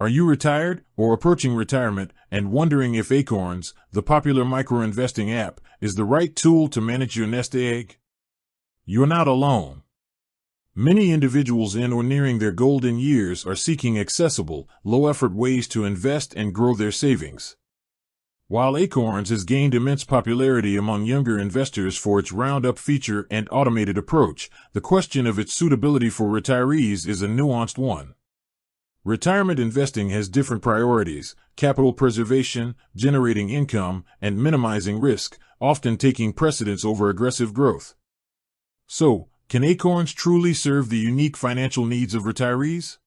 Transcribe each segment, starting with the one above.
Are you retired or approaching retirement and wondering if Acorns, the popular micro-investing app, is the right tool to manage your nest egg? You're not alone. Many individuals in or nearing their golden years are seeking accessible, low-effort ways to invest and grow their savings. While Acorns has gained immense popularity among younger investors for its roundup feature and automated approach, the question of its suitability for retirees is a nuanced one. Retirement investing has different priorities: capital preservation, generating income, and minimizing risk, often taking precedence over aggressive growth. So, can Acorns truly serve the unique financial needs of retirees?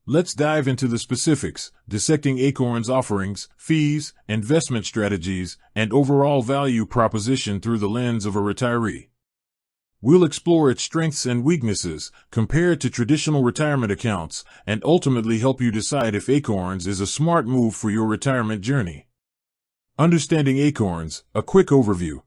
Let's dive into the specifics, dissecting Acorns' offerings, fees, investment strategies, and overall value proposition through the lens of a retiree. We'll explore its strengths and weaknesses, compare it to traditional retirement accounts, and ultimately help you decide if Acorns is a smart move for your retirement journey. Understanding Acorns, a quick overview.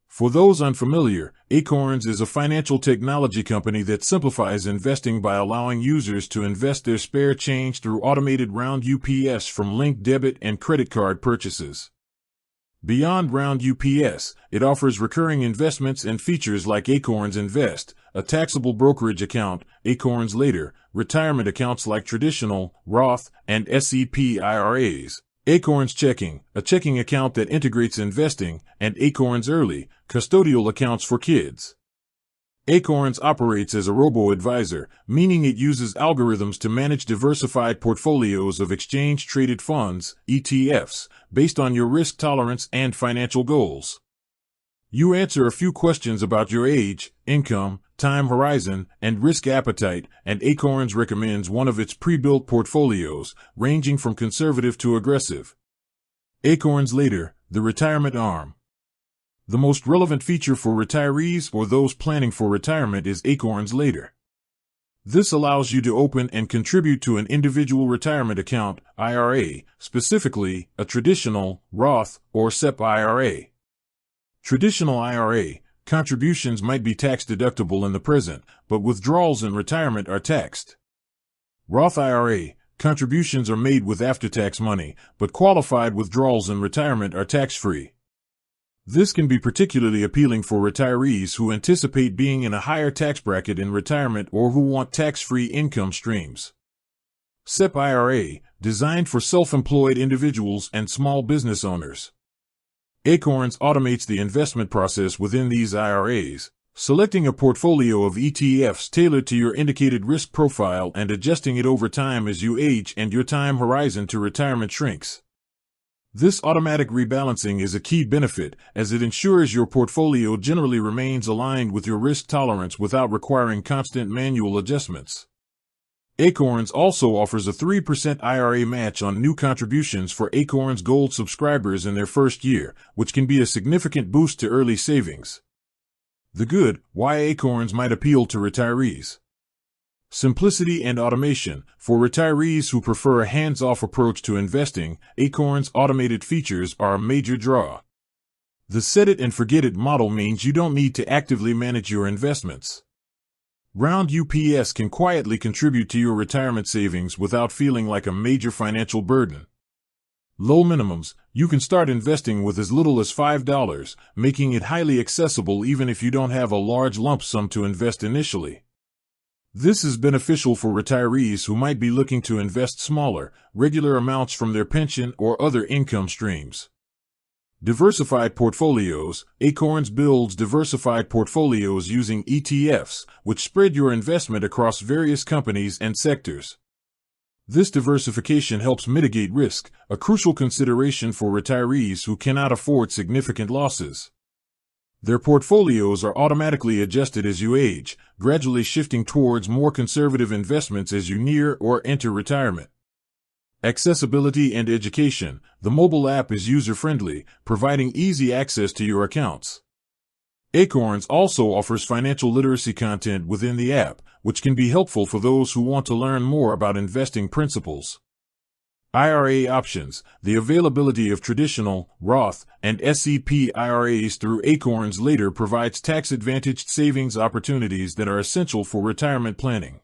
For those unfamiliar, Acorns is a financial technology company that simplifies investing by allowing users to invest their spare change through automated roundups from linked debit and credit card purchases. Beyond roundups, it offers recurring investments and features like Acorns Invest, a taxable brokerage account, Acorns Later, retirement accounts like traditional, Roth, and SEP IRAs, Acorns Checking, a checking account that integrates investing, and Acorns Early, custodial accounts for kids. Acorns operates as a robo-advisor, meaning it uses algorithms to manage diversified portfolios of exchange-traded funds, ETFs, based on your risk tolerance and financial goals. You answer a few questions about your age, income, time horizon, and risk appetite, and Acorns recommends one of its pre-built portfolios, ranging from conservative to aggressive. Acorns Later, the retirement arm. The most relevant feature for retirees or those planning for retirement is Acorns Later. This allows you to open and contribute to an individual retirement account, IRA, specifically a traditional, Roth, or SEP IRA. Traditional IRA contributions might be tax-deductible in the present, but withdrawals in retirement are taxed. Roth IRA contributions are made with after-tax money, but qualified withdrawals in retirement are tax-free. This can be particularly appealing for retirees who anticipate being in a higher tax bracket in retirement or who want tax-free income streams. SEP IRA, designed for self-employed individuals and small business owners. Acorns automates the investment process within these IRAs, selecting a portfolio of ETFs tailored to your indicated risk profile and adjusting it over time as you age and your time horizon to retirement shrinks. This automatic rebalancing is a key benefit, as it ensures your portfolio generally remains aligned with your risk tolerance without requiring constant manual adjustments. Acorns also offers a 3% IRA match on new contributions for Acorns Gold subscribers in their first year, which can be a significant boost to early savings. The good, why Acorns might appeal to retirees. Simplicity and automation. For retirees who prefer a hands-off approach to investing, Acorns' automated features are a major draw. The set-it-and-forget-it model means you don't need to actively manage your investments. Roundups can quietly contribute to your retirement savings without feeling like a major financial burden. Low minimums. You can start investing with as little as $5, making it highly accessible even if you don't have a large lump sum to invest initially. This is beneficial for retirees who might be looking to invest smaller, regular amounts from their pension or other income streams. Diversified portfolios. Acorns builds diversified portfolios using ETFs, which spread your investment across various companies and sectors. This diversification helps mitigate risk, a crucial consideration for retirees who cannot afford significant losses. Their portfolios are automatically adjusted as you age, gradually shifting towards more conservative investments as you near or enter retirement. Accessibility and education. The mobile app is user-friendly, providing easy access to your accounts. Acorns also offers financial literacy content within the app, which can be helpful for those who want to learn more about investing principles. IRA options. The availability of traditional, Roth, and SEP IRAs through Acorns Later provides tax-advantaged savings opportunities that are essential for retirement planning.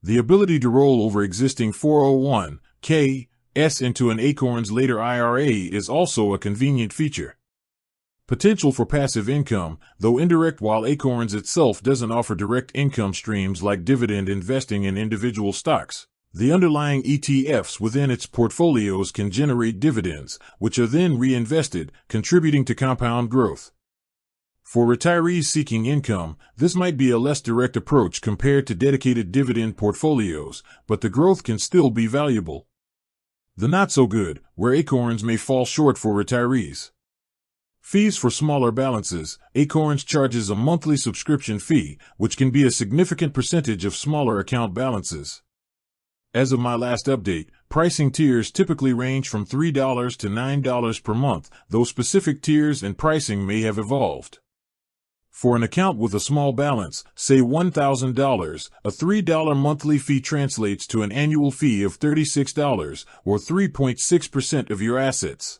The ability to roll over existing 401(k)s into an Acorns later IRA is also a convenient feature. Potential for passive income, though indirect. While Acorns itself doesn't offer direct income streams like dividend investing in individual stocks, the underlying ETFs within its portfolios can generate dividends, which are then reinvested, contributing to compound growth. For retirees seeking income, this might be a less direct approach compared to dedicated dividend portfolios, but the growth can still be valuable. The not so good, where Acorns may fall short for retirees. Fees for smaller balances. Acorns charges a monthly subscription fee, which can be a significant percentage of smaller account balances. As of my last update, pricing tiers typically range from $3 to $9 per month, though specific tiers and pricing may have evolved. For an account with a small balance, say $1,000, a $3 monthly fee translates to an annual fee of $36, or 3.6% of your assets.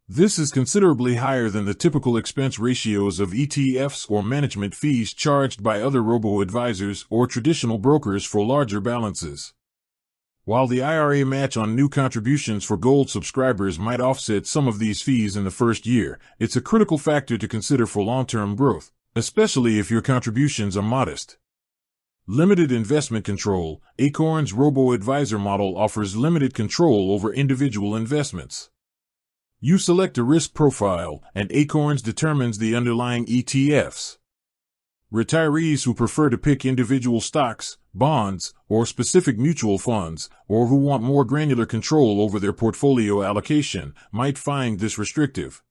This is considerably higher than the typical expense ratios of ETFs or management fees charged by other robo-advisors or traditional brokers for larger balances. While the IRA match on new contributions for Gold subscribers might offset some of these fees in the first year, it's a critical factor to consider for long-term growth, especially if your contributions are modest. Limited investment control. Acorns' robo-advisor model offers limited control over individual investments. You select a risk profile, and Acorns determines the underlying ETFs. Retirees who prefer to pick individual stocks, bonds, or specific mutual funds, or who want more granular control over their portfolio allocation, might find this restrictive.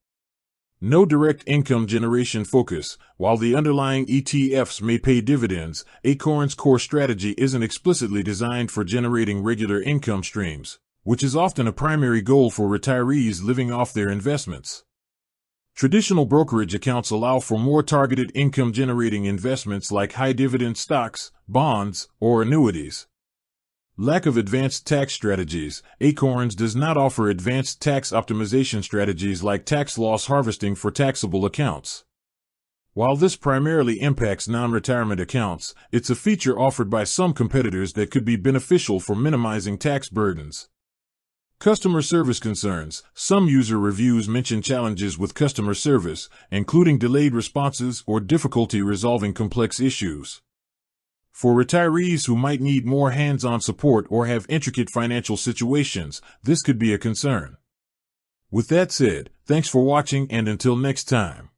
No direct income generation focus. While the underlying ETFs may pay dividends, Acorns' core strategy isn't explicitly designed for generating regular income streams, which is often a primary goal for retirees living off their investments. Traditional brokerage accounts allow for more targeted income-generating investments like high-dividend stocks, bonds, or annuities. Lack of advanced tax strategies. Acorns does not offer advanced tax optimization strategies like tax loss harvesting for taxable accounts. While this primarily impacts non-retirement accounts, it's a feature offered by some competitors that could be beneficial for minimizing tax burdens. Customer service concerns. Some user reviews mention challenges with customer service, including delayed responses or difficulty resolving complex issues. For retirees who might need more hands-on support or have intricate financial situations, this could be a concern. With that said, thanks for watching, and until next time.